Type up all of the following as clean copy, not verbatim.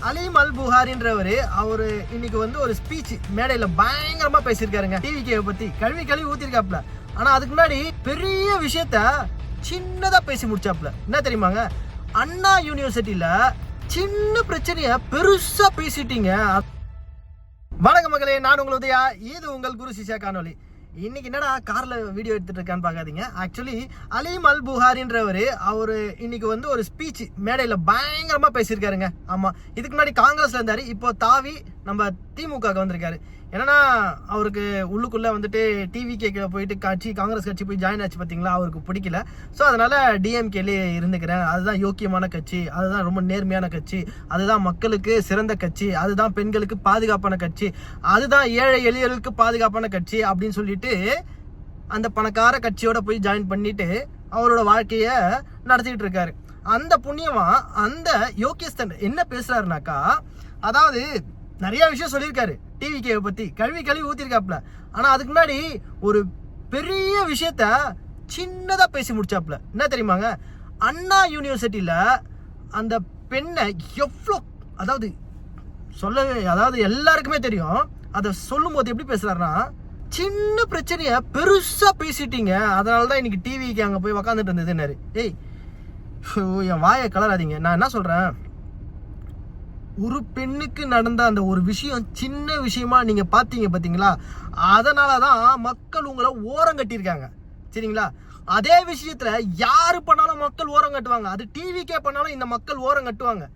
அலீம் அல் புகாரின்றவர் அவரு இன்னைக்கு வந்து ஒரு ஸ்பீச் மேடையில பயங்கரமா பேசியிருக்காருங்க. டிவிகே பத்தி கழுவி ஊத்திருக்காப்ல. ஆனா அதுக்கு முன்னாடி பெரிய விஷயத்த சின்னதா பேசி முடிச்சாப்ல. என்ன தெரியுமாங்க, அண்ணா யூனிவர்சிட்டியில சின்ன பிரச்சனைய பெருசா பேசிட்டீங்க. வணக்கம் மக்களே, நான் உங்கள் உதயா. இது உங்கள் குரு சிஷ்யா காணொலி. இன்னைக்கு என்னடா கார்ல வீடியோ எடுத்துட்டு இருக்கான்னு பாக்காதீங்க. ஆக்சுவலி அலீம் அல் புகாரின்றவர் அவரு இன்னைக்கு வந்து ஒரு ஸ்பீச் மேடையில பயங்கரமா பேசியிருக்காருங்க. ஆமா, இதுக்கு முன்னாடி காங்கிரஸ்ல இருந்தாரு, இப்போ தாவி நம்ம திமுக வந்திருக்காரு. என்னன்னா அவருக்கு உள்ளுக்குள்ள வந்துட்டு டிவிகே போயிட்டு காங்கிரஸ் கட்சி போய் ஜாயின் ஆச்சு பாத்தீங்களா, அவருக்கு பிடிக்கல. ஸோ அதனால டிஎம்கேலே இருந்துக்கிறேன், அதுதான் யோக்கியமான கட்சி, அதுதான் ரொம்ப நேர்மையான கட்சி, அதுதான் மக்களுக்கு சிறந்த கட்சி, அதுதான் பெண்களுக்கு பாதுகாப்பான கட்சி, அதுதான் ஏழை எளியர்களுக்கு பாதுகாப்பான கட்சி அப்படின்னு சொல்லிட்டு அந்த பணக்கார கட்சியோட போய் ஜாயின் பண்ணிட்டு அவரோட வாழ்க்கைய நடத்திக்கிட்டு இருக்காரு. அந்த புண்ணியமா அந்த யோகியஸ்தன் என்ன பேசுறாருனாக்கா, அதாவது நிறைய விஷயம் சொல்லியிருக்காரு டிவிகே பத்தி கழுவி ஊத்திருக்காப்ல. ஆனா அதுக்கு முன்னாடி ஒரு பெரிய விஷயத்த சின்னதா பேசி முடிச்சாப்ல. என்ன தெரியுமாங்க, அண்ணா யூனிவர்சிட்டியில அந்த பெண்ணை எவ்வளோ, அதாவது எல்லாருக்குமே தெரியும். அதை சொல்லும் போது எப்படி பேசுறாருன்னா, சின்ன பிரச்சனைய பெருசா பேசிட்டீங்க, அதனாலதான் இன்னைக்கு டிவிக்கு அங்க போய் உக்காந்துட்டு இருந்ததுன்னாரு. ஏய், என் வாயை கலராதீங்க. நான் என்ன சொல்றேன், ஒரு பெண்ணுக்கு நடந்த அந்த ஒரு விஷயம் சின்ன விஷயமா நீங்க பாத்தீங்க பாத்தீங்களா, அதனாலதான் மக்கள் உங்களை ஓரம் கட்டியிருக்காங்க. சரிங்களா, அதே விஷயத்துல யாரு பண்ணாலும் மக்கள் ஓரம் கட்டுவாங்க. அது டிவிக்கே பண்ணாலும் இந்த மக்கள் ஓரம் கட்டுவாங்க.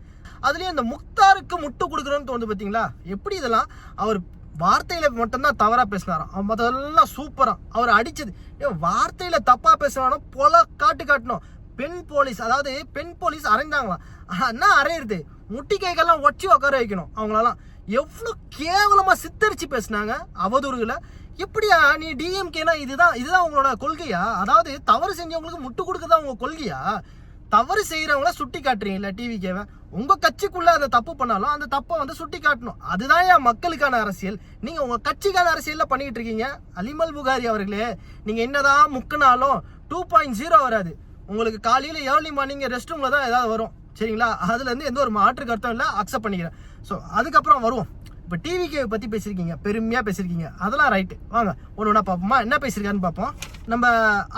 அதுலயும் இந்த முக்தாருக்கு முட்டு கொடுக்குறோன்னு தோணுது பாத்தீங்களா. எப்படி இதெல்லாம் அவர் வார்த்தையில மட்டும்தான் தவறா பேசினாராம், அதெல்லாம் சூப்பரா. அவர் அடிச்சது வார்த்தையில தப்பா பேசினாலும் பொல காட்டணும். பெண் போலீஸ், அதாவது பெண் போலீஸ் அரைந்தாங்களாம். என்ன அரையிறது, முட்டி கைகள்லாம் ஒச்சி உட்கார வைக்கணும் அவங்களெல்லாம். எவ்வளவு கேவலமா சித்தரிச்சு பேசினாங்க அவதூறுகளை. எப்படியா நீ டிஎம்கேனா இதுதான் உங்களோட கொள்கையா? அதாவது தவறு செஞ்சவங்களுக்கு முட்டு கொடுக்கதான் உங்க கொள்கையா? தவறு செய்யறவங்கள சுட்டி காட்டுறீங்களா டிவிகேவை? உங்க கட்சிக்குள்ள அந்த தப்பு பண்ணாலும் அந்த தப்பை வந்து சுட்டி காட்டணும். அதுதான் என் மக்களுக்கான அரசியல். நீங்க உங்க கட்சிக்கான அரசியல்ல பண்ணிட்டு இருக்கீங்க. அலீம் அல் புகாரி அவர்களே, நீங்க என்னதான் முக்குனாலும் 2.0 வராது. உங்களுக்கு காலையில ஏர்லி மார்னிங் ரெஸ்ட் ரூம்ல தான் ஏதாவது வரும். சரிங்களா, அதுல இருந்து எந்த ஒரு மாற்று கருத்தும் இல்லை, அக்செப்ட் பண்ணிக்கிறேன். ஸோ அதுக்கப்புறம் வருவோம். இப்போ டிவிகே பத்தி பேசியிருக்கீங்க, பெருமையா பேசியிருக்கீங்க, அதெல்லாம் ரைட்டு. வாங்க ஒன்று பார்ப்போமா, என்ன பேசியிருக்காருன்னு பார்ப்போம். நம்ம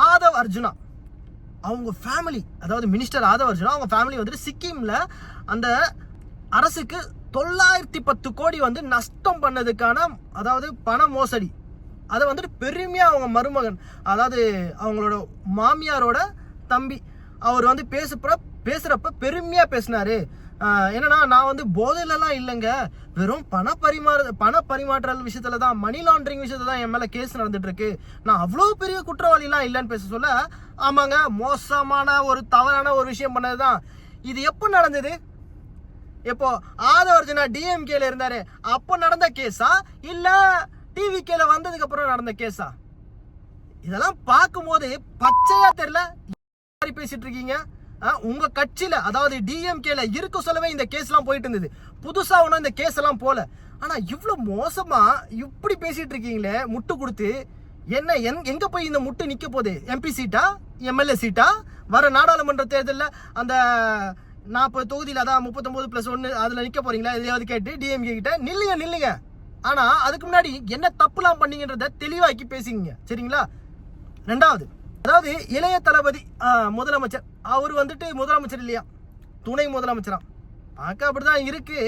ஆதவ் அர்ஜுனா அவங்க ஃபேமிலி, அதாவது மினிஸ்டர் ஆதவ் அர்ஜுனா அவங்க ஃபேமிலி வந்துட்டு சிக்கிம்ல அந்த அரசுக்கு 910 கோடி வந்து நஷ்டம் பண்ணதுக்கான, அதாவது பண மோசடி, அதை வந்துட்டு பெருமையா அவங்க மருமகன், அதாவது அவங்களோட மாமியாரோட தம்பி, அவர் வந்து பேசுறப்ப பெருமையா பேசினாரு. என்னன்னா, நான் வந்து போதையிலலாம் இல்லைங்க, வெறும் பண பரிமாற்றல் விஷயத்துல தான், மணி லாண்டரிங் விஷயத்துல தான் என் மேல கேஸ் நடந்துட்டு இருக்கு, நான் அவ்வளோ பெரிய குற்றவாளிலாம் இல்லைன்னு பேச சொல்ல, ஆமாங்க, மோசமான ஒரு தவறான ஒரு விஷயம் பண்ணதுதான். இது எப்போ நடந்தது? எப்போ ஆதவ் அர்ஜுனா டிஎம்கேல இருந்தாரு அப்போ நடந்த கேஸா, இல்ல டிவிகேல வந்ததுக்கு அப்புறம் நடந்த கேஸா? இதெல்லாம் பார்க்கும்போது பச்சையா தெரியல பேசிட்டு இருக்கீங்க. உங்க கட்சியில, அதாவது டிஎம்கேல இருக்க சொல்லவே இந்த கேஸ் எல்லாம் போயிட்டு இருந்தது. புதுசா ஒன்னும் இந்த கேஸ் எல்லாம் போல. ஆனா இவ்வளவு மோசமா இப்படி பேசிட்டு இருக்கீங்களே, முட்டு கொடுத்து. என்ன எங்க போய் இந்த முட்டு நிக்க போகுது? எம்பி சீட்டா, எம்எல்ஏ சீட்டா? வர நாடாளுமன்ற தேர்தலில் அந்த 40 தொகுதியில், அதான் 39+1 அதுல நிக்க போறீங்களா? எதையாவது கேட்டு டிஎம்கே கிட்ட நில்லுங்க. ஆனா அதுக்கு முன்னாடி என்ன தப்புலாம் பண்ணீங்கன்றத தெளிவாக்கி பேசிங்க. சரிங்களா. ரெண்டாவது, அதாவது இளைய தளபதி முதலமைச்சர், அவர் வந்துட்டு முதலமைச்சர் இல்லையா, துணை முதலமைச்சரா. பார்க்க அப்படிதான் இருக்கு.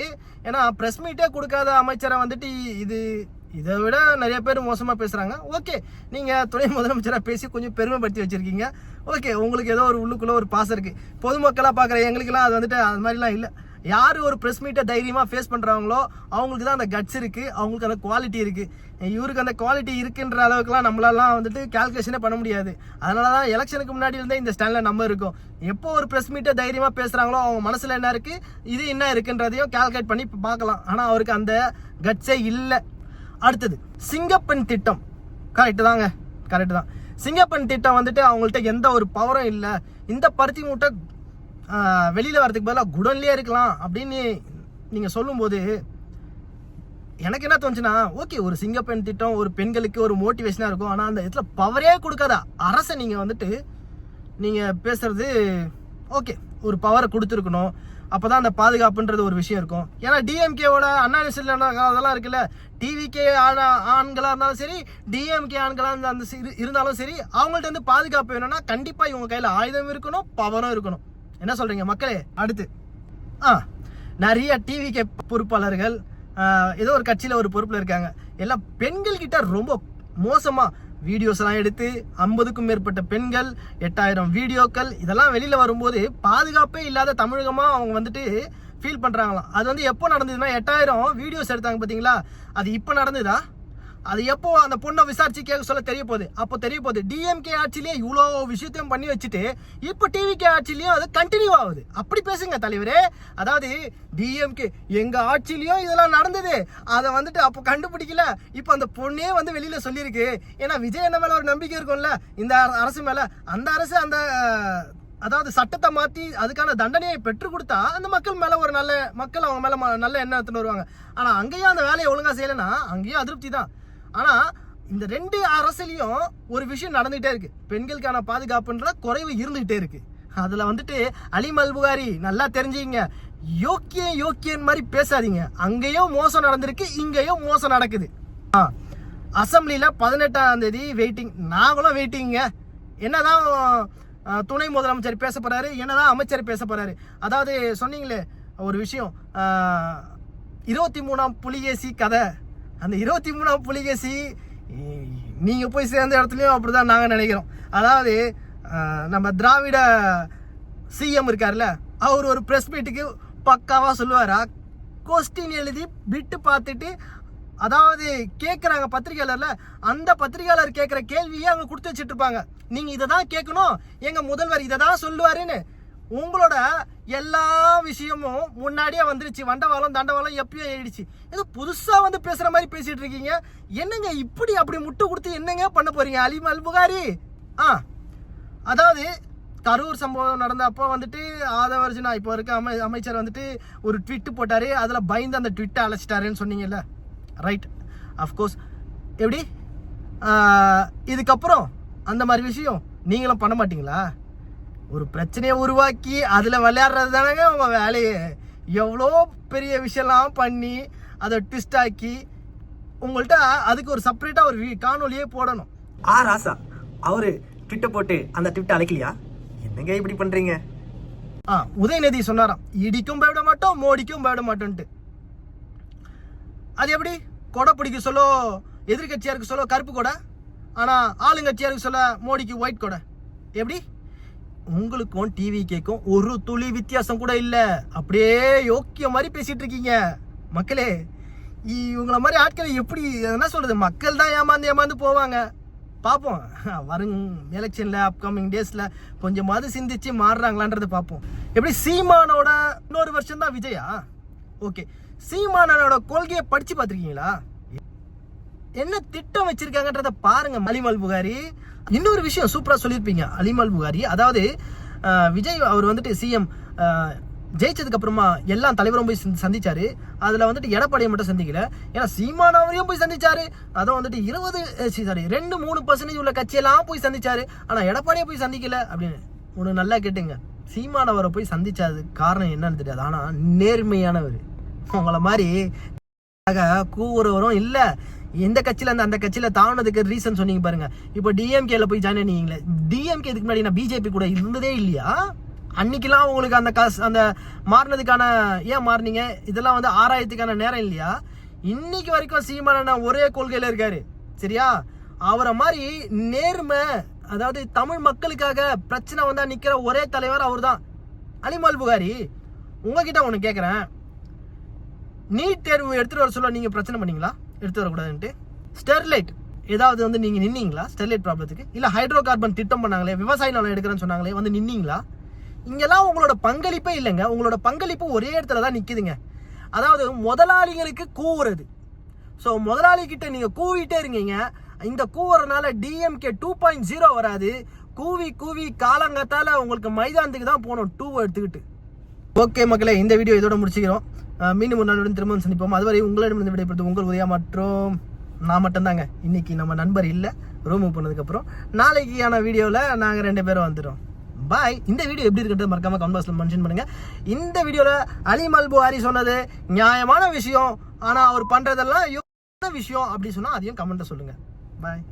ஏன்னா பிரஸ் மீட்டே கொடுக்காத அமைச்சரை வந்துட்டு இதை விட நிறைய பேர் மோசமா பேசுறாங்க. ஓகே, நீங்க துணை முதலமைச்சரா பேசி கொஞ்சம் பெருமைப்படுத்தி வச்சிருக்கீங்க. ஓகே, உங்களுக்கு ஏதோ ஒரு உள்ளுக்குள்ள ஒரு பாசம் இருக்கு. பொதுமக்களா பாக்குற எங்களுக்கெல்லாம் அது வந்துட்டு அது மாதிரிலாம் இல்லை. யாரு ஒரு பிரஸ் மீட்டை தைரியமா ஃபேஸ் பண்றாங்களோ அவங்களுக்கு தான் அந்த கட்ஸ் இருக்கு, அவங்களுக்கு அந்த குவாலிட்டி இருக்கு. இவருக்கு அந்த குவாலிட்டி இருக்குன்ற அளவுக்குலாம் நம்மளாலாம் வந்துட்டு கால்குலேஷனே பண்ண முடியாது. அதனாலதான் எலெக்ஷனுக்கு முன்னாடி இருந்தே இந்த ஸ்டாண்ட்ல நம்ம இருக்கோம். எப்போ ஒரு பிரஸ் மீட்டை தைரியமா பேசுறாங்களோ அவங்க மனசுல என்ன இருக்கு, இது என்ன இருக்குன்றதையும் கால்குலேட் பண்ணி பார்க்கலாம். ஆனா அவருக்கு அந்த கட்ஸே இல்லை. அடுத்தது சிங்கப்பெண் திட்டம், கரெக்ட் தான். சிங்கப்பெண் திட்டம் வந்துட்டு அவங்கள்ட்ட எந்த ஒரு பவரும் இல்லை. இந்த பருத்தி மூட்டை வெளியில வரதுக்கு பதிலாக குடன்லயே இருக்கலாம் அப்படின்னு நீங்க சொல்லும் போது எனக்கு என்ன தோணுச்சுன்னா, ஓகே, ஒரு சிங்கப்பெண் திட்டம் ஒரு பெண்களுக்கு ஒரு மோட்டிவேஷனா இருக்கும். ஆனா அந்த இடத்துல பவரே கொடுக்காத அரசை நீங்க வந்துட்டு நீங்க பேசுறது, ஓகே, ஒரு பவரை கொடுத்துருக்கணும். அப்பதான் அந்த பாதுகாப்புன்றது ஒரு விஷயம் இருக்கும். ஏன்னா டிஎம்கேவோட அண்ணா அதெல்லாம் இருக்குல்ல, டிவிகே ஆண்களா இருந்தாலும் சரி, டிஎம்கே ஆண்களா இருந்தாலும் சரி, அவங்கள்ட்ட வந்து பாதுகாப்பு வேணும்னா கண்டிப்பா இவங்க கையில ஆயுதம் இருக்கணும், பவரும் இருக்கணும். என்ன சொல்றீங்க மக்களே? அடுத்து நிறைய டிவிகே பொறுப்பாளர்கள் ஏதோ ஒரு கட்சியில ஒரு பொறுப்புல இருக்காங்க, எல்லாம் பெண்கள் கிட்ட ரொம்ப மோசமா வீடியோஸ் எல்லாம் எடுத்து 50க்கும் மேற்பட்ட பெண்கள், 8000 வீடியோக்கள் இதெல்லாம் வெளியில வரும்போது பாதுகாப்பே இல்லாத தமிழகமா அவங்க வந்துட்டு ஃபீல் பண்றாங்களாம். அது வந்து எப்போ நடந்ததுன்னா 8000 வீடியோஸ் எடுத்தாங்க பாத்தீங்களா, அது இப்போ நடந்ததா? அது எப்போ அந்த பொண்ணை விசாரிச்சு கேட்க சொல்ல தெரிய போகுது, அப்போ தெரிய போகுது. டிஎம்கே ஆட்சிலேயே இவ்வளோ விஷயத்தையும் பண்ணி வச்சுட்டு இப்போ டிவிகே ஆட்சிலையும் அது கண்டினியூ ஆகுது. அப்படி பேசுங்க தலைவரே. அதாவது டிஎம்கே எங்க ஆட்சிலையும் இதெல்லாம் நடந்தது, அதை வந்துட்டு அப்போ கண்டுபிடிக்கல, இப்போ அந்த பொண்ணே வந்து வெளியில சொல்லியிருக்கு. ஏன்னா விஜய் என்ன மேல ஒரு நம்பிக்கை இருக்கும்ல இந்த அரசு மேல, அந்த அரசு அந்த அதாவது சட்டத்தை மாற்றி அதுக்கான தண்டனையை பெற்றுக் கொடுத்தா அந்த மக்கள் மேல ஒரு நல்ல மக்கள் அவங்க மேல நல்ல எண்ணம் எடுத்துட்டு வருவாங்க. ஆனா அங்கேயும் அந்த வேலையை ஒழுங்கா செய்யலைன்னா அங்கேயும் அதிருப்தி தான். ஆனா இந்த 2 அரசுலயும் ஒரு விஷயம் நடந்துகிட்டே இருக்கு, பெண்களுக்கான பாதுகாப்புன்ற குறைவு இருந்துகிட்டே இருக்கு. அதுல வந்துட்டு அலிம் அல் புகாரி நல்லா தெரிஞ்சுங்க, யோக்கியன் மாதிரி பேசாதீங்க. அங்கேயும் மோசம் நடந்திருக்கு, இங்கேயும் மோசம் நடக்குது. அசம்பிளில 18ஆம் தேதி வெயிட்டிங், நாங்களும் வெயிட்டிங்க. என்னதான் துணை முதலமைச்சர் பேச போறாரு, என்னதான் அமைச்சர் பேச போறாரு. அதாவது சொன்னீங்களே ஒரு விஷயம், 23ஆம் புலிகேசி கதை, அந்த 23ஆம் புலிகேசி நீங்க போய் சேர்ந்த இடத்துலயும் அப்படிதான் நாங்க நினைக்கிறோம். அதாவது நம்ம திராவிட சிஎம் இருக்காருல்ல, அவர் ஒரு பிரஸ் மீட்டுக்கு பக்காவா சொல்லுவாரா, கொஸ்டின் எழுதி பிட்டு பார்த்துட்டு, அதாவது கேட்குறாங்க பத்திரிகையாளர்ல, அந்த பத்திரிகையாளர் கேட்குற கேள்வியே அவங்க கொடுத்து வச்சுட்டு இருப்பாங்க. நீங்க இதை தான் கேட்கணும், எங்க முதல்வர் இதை தான் சொல்லுவாருன்னு. உங்களோட எல்லா விஷயமும் முன்னாடியே வந்துருச்சு, வண்டவாளம் தண்டவாளம் எப்பயோ ஏறிடுச்சு. ஏதோ புதுசா வந்து பேசுற மாதிரி பேசிட்டு இருக்கீங்க. என்னங்க இப்படி அப்படி முட்டு கொடுத்து என்னங்க பண்ண போறீங்க அலிம் அல் புகாரி? அதாவது கரூர் சம்பவம் நடந்த அப்போ வந்துட்டு ஆதவர்ஜுனா இப்போ இருக்க அமைச்சர் வந்துட்டு ஒரு ட்விட் போட்டாரு, அதுல பயந்து அந்த ட்விட்டை அழைச்சிட்டாருன்னு சொன்னீங்கல்ல, ரைட்? அஃப்கோர்ஸ். எப்படி இதுக்கப்புறம் அந்த மாதிரி விஷயம் நீங்களும் பண்ண மாட்டீங்களா? ஒரு பிரச்சனையை உருவாக்கி அதில் விளையாடுறது தானங்க உங்க வேலையே. எவ்வளோ பெரிய விஷயம்லாம் பண்ணி அதை ட்விஸ்ட் ஆக்கி உங்கள்கிட்ட அதுக்கு ஒரு செப்பரேட்டாக ஒரு காணொலியே போடணும். ராசா அவரு ட்விட்டர் போட்டு அந்த ட்விட்டை அழைக்கலையா? என்னங்க இப்படி பண்றீங்க? உதயநிதி சொன்னாராம், இடிக்கும் பயப்பட மாட்டோம், மோடிக்கும் பயப்பட மாட்டோன்ட்டு. அது எப்படி? கொடை பிடிக்க சொல்ல எதிர்கட்சியா இருக்கு சொல்ல கருப்பு கொடை, ஆனா ஆளுங்கட்சியா இருக்கு சொல்ல மோடிக்கு ஒயிட் கொடை. எப்படி? உங்களுக்கும் டிவி கேக்கும் ஒரு துளி வித்தியாசம் கூட இல்ல. அப்படியே யோக்கிய மாதிரி பேசிட்டு இருக்கீங்க மக்களே. இவங்கள மாதிரி ஆட்களை எப்படி என்ன சொல்றது, மக்கள் தான் ஏமாந்து போவாங்க. பார்ப்போம் வரும் எலெக்ஷன்ல அப்கமிங் டேஸ்ல கொஞ்சமாவது சிந்திச்சு மாறுறாங்களான்றது பார்ப்போம். எப்படி சீமானோட இன்னொரு வருஷம் தான் விஜயா? ஓகே, சீமானோட கொள்கையை படிச்சு பார்த்துருக்கீங்களா? என்ன திட்டம் வச்சிருக்காங்கன்றத பாருங்க அலிம் அல் புகாரி. இன்னொரு விஷயம் சூப்பரா சொல்லியிருப்பீங்க அலிம் அல் புகாரி. அதாவது விஜய் அவர் வந்துட்டு சிஎம் ஜெயிச்சதுக்கு அப்புறமா எல்லா தலைவரும் போய் சந்திச்சாரு. அதுல வந்துட்டு எடப்பாடியை மட்டும் சந்திக்கல, ஏன்னா சீமானவரையும் போய் சந்திச்சாரு. அதை வந்துட்டு 2-3% உள்ள கட்சியெல்லாம் போய் சந்திச்சாரு, ஆனா எடப்பாடியை போய் சந்திக்கல அப்படின்னு. ஒண்ணு நல்லா கேட்டுங்க, சீமானவரை போய் சந்திச்சாது காரணம் என்னன்னு தெரியாது, ஆனா நேர்மையானவர். உங்களை மாதிரி கூவுறவரும் இல்ல, எந்த கட்சியில இருந்து அந்த கட்சியில தாவனதுக்கு ரீசன் சொன்னீங்க பாருங்க. இப்போ டிஎம்கேல போய் ஜாயின் பண்ணீங்களே, டிஎம்கே இதுக்கு முன்னாடி நான் பிஜேபி கூட இருந்ததே இல்லையா? அன்னைக்கெல்லாம் உங்களுக்கு அந்த மாறினதுக்கான ஏன் மாறினீங்க, இதெல்லாம் வந்து ஆராயத்துக்கான நேரம் இல்லையா? இன்னைக்கு வரைக்கும் சீமானண்ணா ஒரே கொள்கையில இருக்காரு, சரியா? அவரை மாதிரி நேர்மை, அதாவது தமிழ் மக்களுக்காக பிரச்சனை வந்தா நிக்கிற ஒரே தலைவர் அவர் தான் அலிம் அல் புகாரி. உங்ககிட்ட ஒண்ணு கேட்கிறேன், நீட் தேர்வு எடுத்துட்டு வர சொல்ல நீங்க பிரச்சனை பண்ணீங்களா எடுத்து வரக்கூடாதுன்ட்டு? ஸ்டெர்லைட் ஏதாவது வந்து நீங்க நின்னீங்களா ஸ்டெர்லைட் ப்ராப்ளத்துக்கு? இல்ல ஹைட்ரோ கார்பன் திட்டம் பண்ணாங்களே, விவசாய நிலம் எடுக்கிறேன்னு சொன்னாங்களே, வந்து நின்னீங்களா? இங்கெல்லாம் உங்களோட பங்களிப்பே இல்லைங்க. உங்களோட பங்களிப்பு ஒரே இடத்துல தான் நிக்குதுங்க. அதாவது முதலாளிகளுக்கு கூவுறது. ஸோ முதலாளி கிட்ட நீங்க கூவிட்டே இருக்கீங்க. இந்த கூவுறதுனால டிஎம்கே 2.0 வராது. கூவி காலங்கத்தால உங்களுக்கு மைதானத்துக்கு தான் போகணும் 2 எடுத்துக்கிட்டு. ஓகே மக்களே, இந்த வீடியோ இதோட முடிச்சுக்கிறோம். மீண்டும் ஒரு நாளுடன் திரும்ப சந்திப்போம். அதுவரை உங்களிடம் விடைபெறுவது உங்கள் உதயா மற்றும் நான் மட்டும்தாங்க. இன்னைக்கு நம்ம நண்பர் இல்லை, ரூமுக்கு போனதுக்கப்புறம் நாளைக்கான வீடியோவில் நாங்கள் 2 பேரும் வந்துடும். பாய். இந்த வீடியோ எப்படி இருக்குன்றது மறக்காம கமெண்ட் பாக்ஸ்ல மென்ஷன் பண்ணுங்க. இந்த வீடியோல அலீம் அல் புகாரி சொன்னது நியாயமான விஷயம், ஆனா அவர் பண்றதெல்லாம் விஷயம் அப்படி சொன்னா அதையும் கமெண்ட்ல சொல்லுங்க. பாய்.